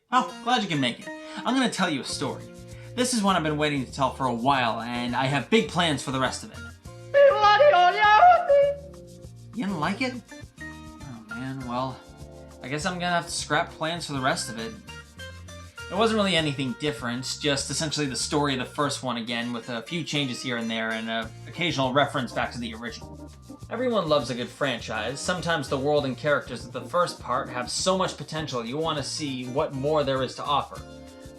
Oh, glad you can make it. I'm gonna tell you a story. This is one I've been waiting to tell for a while, and I have big plans for the rest of it. You didn't like it? Oh man, well, I guess I'm gonna have to scrap plans for the rest of it. It wasn't really anything different, just essentially the story of the first one again, with a few changes here and there, and an occasional reference back to the original. Everyone loves a good franchise. Sometimes the world and characters of the first part have so much potential you want to see what more there is to offer.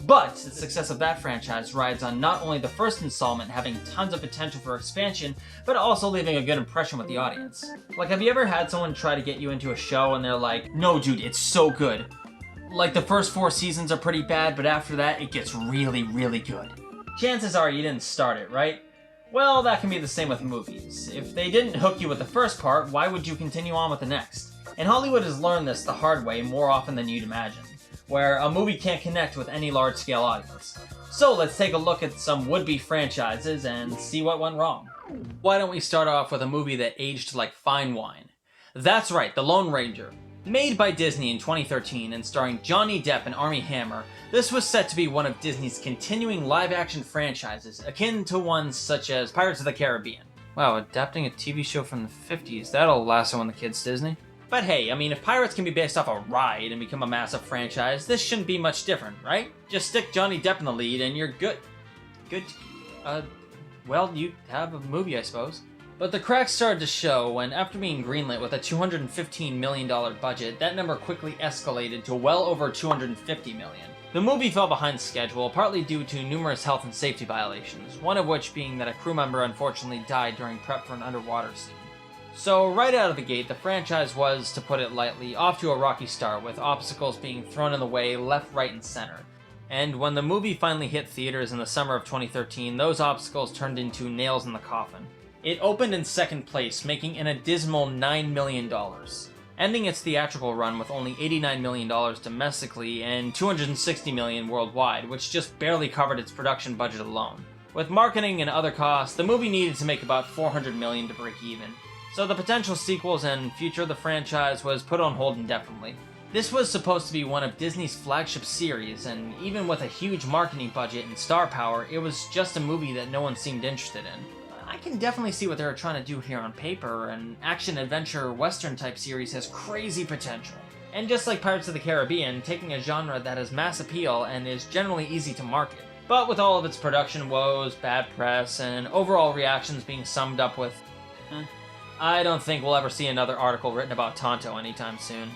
But the success of that franchise rides on not only the first installment having tons of potential for expansion, but also leaving a good impression with the audience. Like, have you ever had someone try to get you into a show and they're like, "No dude, it's so good. Like, the first 4 seasons are pretty bad, but after that, it gets really, really good." Chances are you didn't start it, right? Well, that can be the same with movies. If they didn't hook you with the first part, why would you continue on with the next? And Hollywood has learned this the hard way more often than you'd imagine, where a movie can't connect with any large-scale audience. So let's take a look at some would-be franchises and see what went wrong. Why don't we start off with a movie that aged like fine wine? That's right, The Lone Ranger. Made by Disney in 2013 and starring Johnny Depp and Armie Hammer, this was set to be one of Disney's continuing live-action franchises, akin to ones such as Pirates of the Caribbean. Wow, adapting a TV show from the 50s, that'll lasso on the kids, Disney. But hey, I mean, if Pirates can be based off a ride and become a massive franchise, this shouldn't be much different, right? Just stick Johnny Depp in the lead and you're good. Well, you have a movie, I suppose. But the cracks started to show when, after being greenlit with a $215 million budget, that number quickly escalated to well over $250 million. The movie fell behind schedule, partly due to numerous health and safety violations, one of which being that a crew member unfortunately died during prep for an underwater scene. So right out of the gate, the franchise was, to put it lightly, off to a rocky start, with obstacles being thrown in the way left, right, and center. And when the movie finally hit theaters in the summer of 2013, those obstacles turned into nails in the coffin. It opened in second place, making an abysmal $9 million, ending its theatrical run with only $89 million domestically and $260 million worldwide, which just barely covered its production budget alone. With marketing and other costs, the movie needed to make about $400 million to break even, so the potential sequels and future of the franchise was put on hold indefinitely. This was supposed to be one of Disney's flagship series, and even with a huge marketing budget and star power, it was just a movie that no one seemed interested in. I can definitely see what they were trying to do here on paper. An action-adventure western type series has crazy potential. And just like Pirates of the Caribbean, taking a genre that has mass appeal and is generally easy to market. But with all of its production woes, bad press, and overall reactions being summed up with, I don't think we'll ever see another article written about Tonto anytime soon.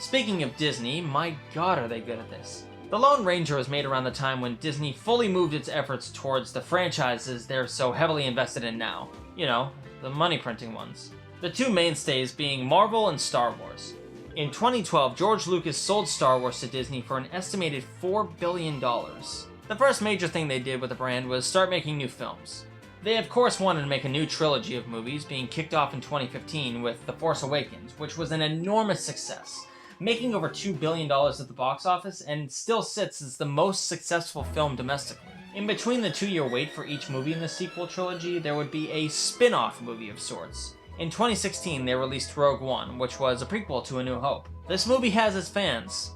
Speaking of Disney, my god are they good at this. The Lone Ranger was made around the time when Disney fully moved its efforts towards the franchises they're so heavily invested in now. You know, the money-printing ones. The two mainstays being Marvel and Star Wars. In 2012, George Lucas sold Star Wars to Disney for an estimated $4 billion. The first major thing they did with the brand was start making new films. They of course wanted to make a new trilogy of movies, being kicked off in 2015 with The Force Awakens, which was an enormous success, making over $2 billion at the box office, and still sits as the most successful film domestically. In between the 2-year wait for each movie in the sequel trilogy, there would be a spin-off movie of sorts. In 2016, they released Rogue One, which was a prequel to A New Hope. This movie has its fans.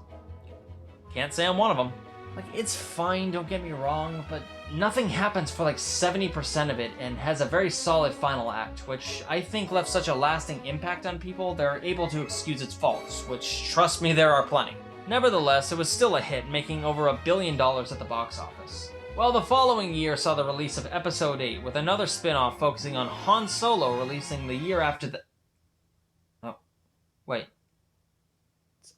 Can't say I'm one of them. Like, it's fine, don't get me wrong, but nothing happens for like 70% of it and has a very solid final act, which I think left such a lasting impact on people they're able to excuse its faults, which, trust me, there are plenty. Nevertheless, it was still a hit, making over $1 billion at the box office. Well, the following year saw the release of Episode 8, with another spin-off focusing on Han Solo releasing the year after the... Oh, wait.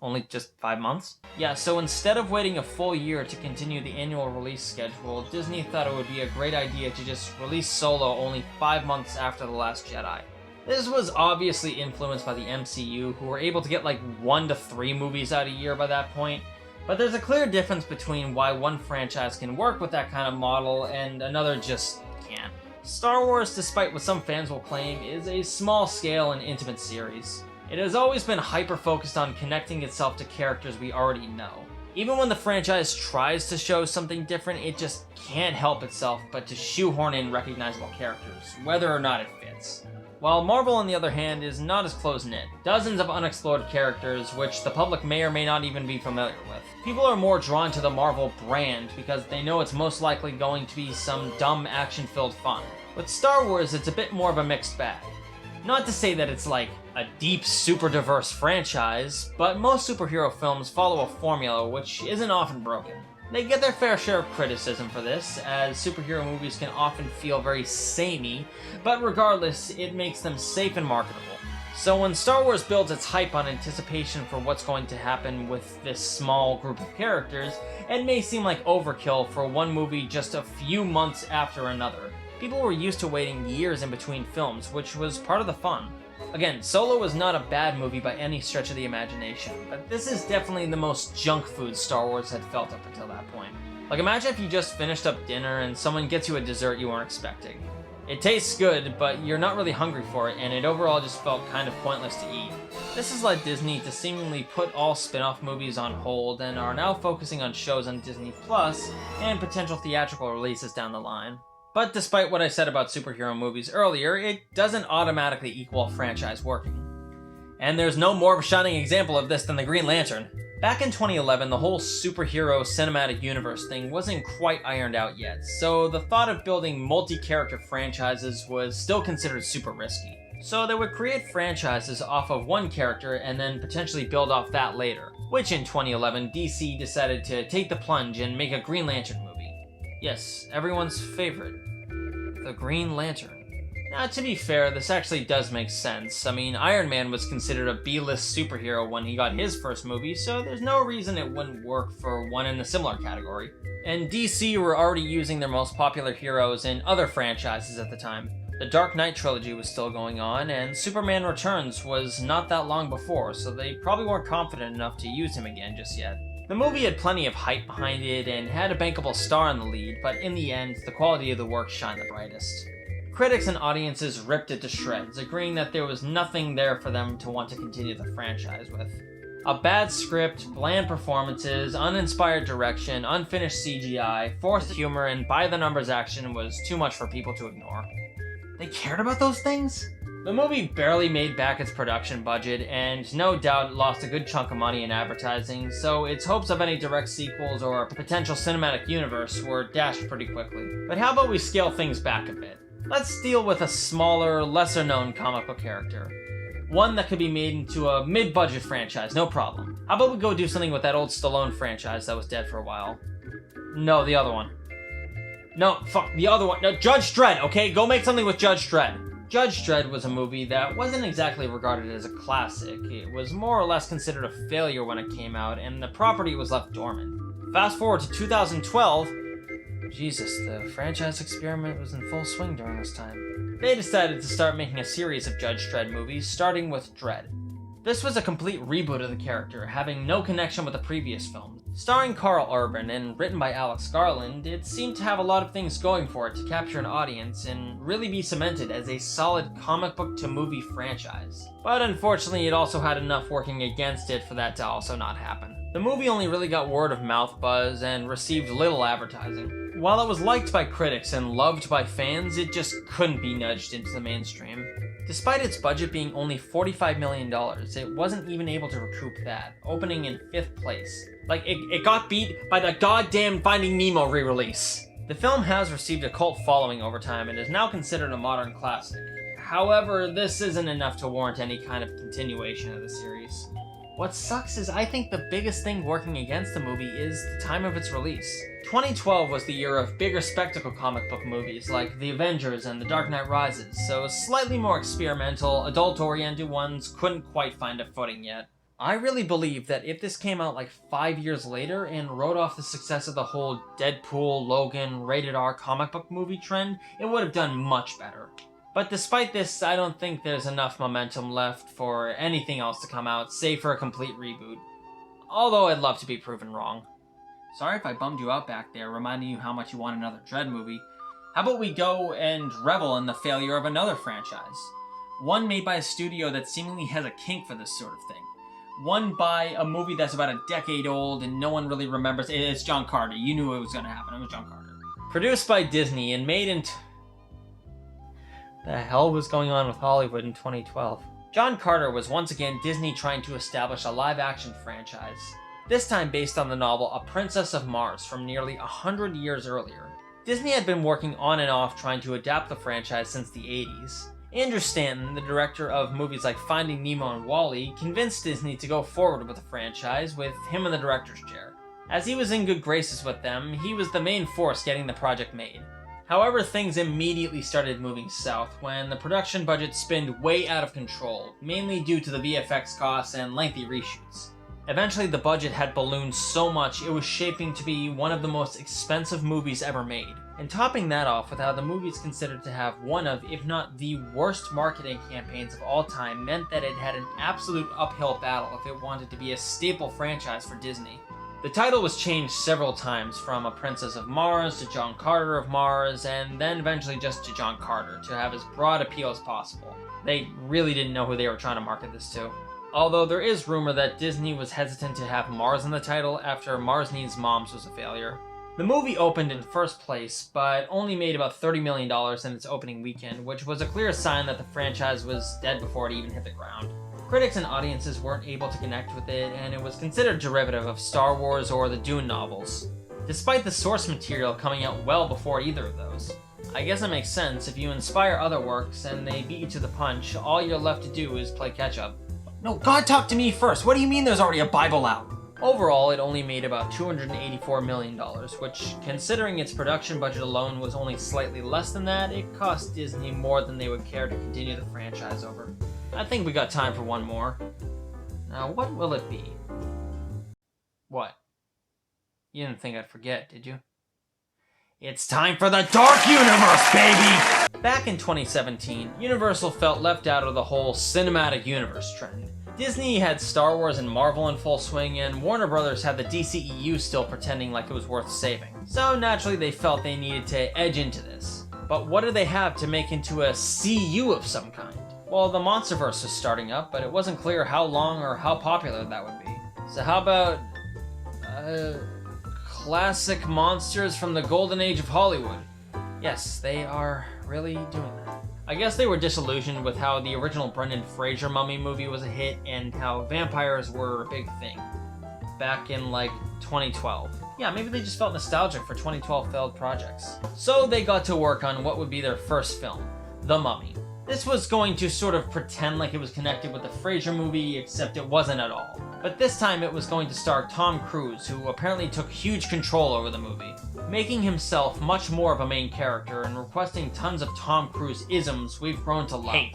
Only just 5 months? Yeah, so instead of waiting a full year to continue the annual release schedule, Disney thought it would be a great idea to just release Solo only 5 months after The Last Jedi. This was obviously influenced by the MCU, who were able to get like 1 to 3 movies out a year by that point, but there's a clear difference between why one franchise can work with that kind of model and another just can't. Star Wars, despite what some fans will claim, is a small-scale and intimate series. It has always been hyper-focused on connecting itself to characters we already know. Even when the franchise tries to show something different, it just can't help itself but to shoehorn in recognizable characters, whether or not it fits. While Marvel, on the other hand, is not as close-knit. Dozens of unexplored characters, which the public may or may not even be familiar with. People are more drawn to the Marvel brand because they know it's most likely going to be some dumb action-filled fun. With Star Wars, it's a bit more of a mixed bag. Not to say that it's like a deep, super diverse franchise, but most superhero films follow a formula which isn't often broken. They get their fair share of criticism for this, as superhero movies can often feel very samey, but regardless, it makes them safe and marketable. So when Star Wars builds its hype on anticipation for what's going to happen with this small group of characters, it may seem like overkill for one movie just a few months after another. People were used to waiting years in between films, which was part of the fun. Again, Solo was not a bad movie by any stretch of the imagination, but this is definitely the most junk food Star Wars had felt up until that point. Like, imagine if you just finished up dinner and someone gets you a dessert you weren't expecting. It tastes good, but you're not really hungry for it, and it overall just felt kind of pointless to eat. This has led Disney to seemingly put all spin-off movies on hold and are now focusing on shows on Disney Plus and potential theatrical releases down the line. But despite what I said about superhero movies earlier, it doesn't automatically equal a franchise working. And there's no more of a shining example of this than the Green Lantern. Back in 2011, the whole superhero cinematic universe thing wasn't quite ironed out yet, so the thought of building multi-character franchises was still considered super risky. So they would create franchises off of one character and then potentially build off that later, which in 2011 DC decided to take the plunge and make a Green Lantern movie. Yes, everyone's favorite, the Green Lantern. Now, to be fair, this actually does make sense. I mean, Iron Man was considered a B-list superhero when he got his first movie, so there's no reason it wouldn't work for one in a similar category. And DC were already using their most popular heroes in other franchises at the time. The Dark Knight trilogy was still going on, and Superman Returns was not that long before, so they probably weren't confident enough to use him again just yet. The movie had plenty of hype behind it and had a bankable star in the lead, but in the end, the quality of the work shined the brightest. Critics and audiences ripped it to shreds, agreeing that there was nothing there for them to want to continue the franchise with. A bad script, bland performances, uninspired direction, unfinished CGI, forced humor, and by-the-numbers action was too much for people to ignore. They cared about those things? The movie barely made back its production budget, and no doubt it lost a good chunk of money in advertising, so its hopes of any direct sequels or a potential cinematic universe were dashed pretty quickly. But how about we scale things back a bit? Let's deal with a smaller, lesser-known comic book character. One that could be made into a mid-budget franchise, no problem. How about we go do something with that old Stallone franchise that was dead for a while? No, the other one. No, fuck, the other one. No, Judge Dredd, okay? Go make something with Judge Dredd. Judge Dredd was a movie that wasn't exactly regarded as a classic. It was more or less considered a failure when it came out, and the property was left dormant. Fast forward to 2012, Jesus, the franchise experiment was in full swing during this time. They decided to start making a series of Judge Dredd movies, starting with Dredd. This was a complete reboot of the character, having no connection with the previous film. Starring Karl Urban and written by Alex Garland, it seemed to have a lot of things going for it to capture an audience and really be cemented as a solid comic book to movie franchise. But unfortunately, it also had enough working against it for that to also not happen. The movie only really got word of mouth buzz and received little advertising. While it was liked by critics and loved by fans, it just couldn't be nudged into the mainstream. Despite its budget being only $45 million, it wasn't even able to recoup that, opening in 5th place. Like, it got beat by the goddamn Finding Nemo re-release. The film has received a cult following over time and is now considered a modern classic. However, this isn't enough to warrant any kind of continuation of the series. What sucks is I think the biggest thing working against the movie is the time of its release. 2012 was the year of bigger spectacle comic book movies like The Avengers and The Dark Knight Rises, so slightly more experimental, adult-oriented ones couldn't quite find a footing yet. I really believe that if this came out like 5 years later and rode off the success of the whole Deadpool, Logan, rated R comic book movie trend, it would have done much better. But despite this, I don't think there's enough momentum left for anything else to come out, save for a complete reboot. Although I'd love to be proven wrong. Sorry if I bummed you out back there, reminding you how much you want another Dredd movie. How about we go and revel in the failure of another franchise? One made by a studio that seemingly has a kink for this sort of thing. One by a movie that's about a decade old and no one really remembers. It's John Carter. You knew it was going to happen. It was John Carter. Produced by Disney and made in... The hell was going on with Hollywood in 2012? John Carter was once again Disney trying to establish a live-action franchise. this time based on the novel A Princess of Mars from nearly 100 years earlier. Disney had been working on and off trying to adapt the franchise since the 80s. Andrew Stanton, the director of movies like Finding Nemo and WALL-E, convinced Disney to go forward with the franchise with him in the director's chair. As he was in good graces with them, he was the main force getting the project made. However, things immediately started moving south when the production budget spinned way out of control, mainly due to the VFX costs and lengthy reshoots. Eventually, the budget had ballooned so much it was shaping to be one of the most expensive movies ever made. And topping that off with how the movie is considered to have one of, if not the worst marketing campaigns of all time, meant that it had an absolute uphill battle if it wanted to be a staple franchise for Disney. The title was changed several times, from A Princess of Mars to John Carter of Mars, and then eventually just to John Carter, to have as broad appeal as possible. They really didn't know who they were trying to market this to. Although there is rumor that Disney was hesitant to have Mars in the title after Mars Needs Moms was a failure. The movie opened in first place, but only made about $30 million in its opening weekend, which was a clear sign that the franchise was dead before it even hit the ground. Critics and audiences weren't able to connect with it, and it was considered derivative of Star Wars or the Dune novels, despite the source material coming out well before either of those. I guess it makes sense. If you inspire other works and they beat you to the punch, all you're left to do is play catch-up. No, God talk to me first! What do you mean there's already a Bible out? Overall, it only made about $284 million, which, considering its production budget alone was only slightly less than that, it cost Disney more than they would care to continue the franchise over. I think we got time for one more. Now, what will it be? What? You didn't think I'd forget, did you? It's time for the Dark Universe, baby! Back in 2017, Universal felt left out of the whole cinematic universe trend. Disney had Star Wars and Marvel in full swing, and Warner Brothers had the DCEU still pretending like it was worth saving. So naturally they felt they needed to edge into this. But what do they have to make into a CU of some kind? Well, the MonsterVerse was starting up, but it wasn't clear how long or how popular that would be. So how about classic monsters from the golden age of Hollywood? Yes, they are really doing that. I guess they were disillusioned with how the original Brendan Fraser Mummy movie was a hit and how vampires were a big thing back in like 2012. Yeah, maybe they just felt nostalgic for 2012 failed projects. So they got to work on what would be their first film, The Mummy. This was going to sort of pretend like it was connected with the Fraser movie, except it wasn't at all. But this time it was going to star Tom Cruise, who apparently took huge control over the movie, making himself much more of a main character and requesting tons of Tom Cruise isms we've grown to love.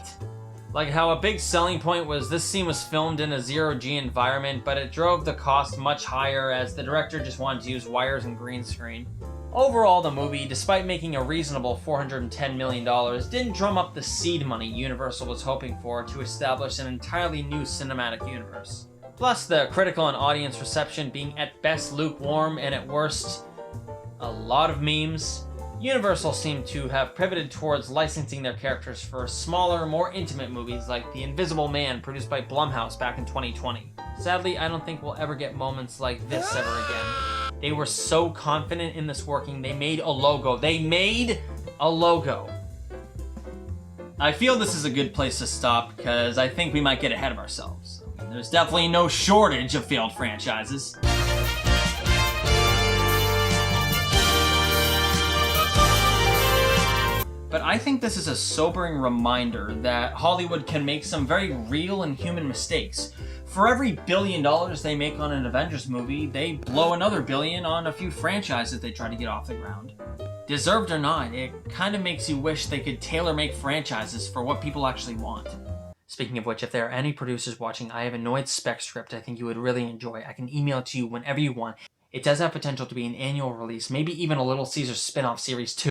Like how a big selling point was this scene was filmed in a zero-G environment, but it drove the cost much higher as the director just wanted to use wires and green screen. Overall, the movie, despite making a reasonable $410 million, didn't drum up the seed money Universal was hoping for to establish an entirely new cinematic universe. Plus, the critical and audience reception being at best lukewarm and at worst a lot of memes, Universal seemed to have pivoted towards licensing their characters for smaller, more intimate movies like The Invisible Man produced by Blumhouse back in 2020. Sadly, I don't think we'll ever get moments like this ever again. They were so confident in this working, they made a logo. They made a logo. I feel this is a good place to stop because I think we might get ahead of ourselves. There's definitely no shortage of failed franchises. But I think this is a sobering reminder that Hollywood can make some very real and human mistakes. For every $1 billion they make on an Avengers movie, they blow another $1 billion on a few franchises they try to get off the ground. Deserved or not, it kind of makes you wish they could tailor-make franchises for what people actually want. Speaking of which, if there are any producers watching, I have a Noid spec script I think you would really enjoy. I can email it to you whenever you want. It does have potential to be an annual release, maybe even a Little Caesars spin-off series too.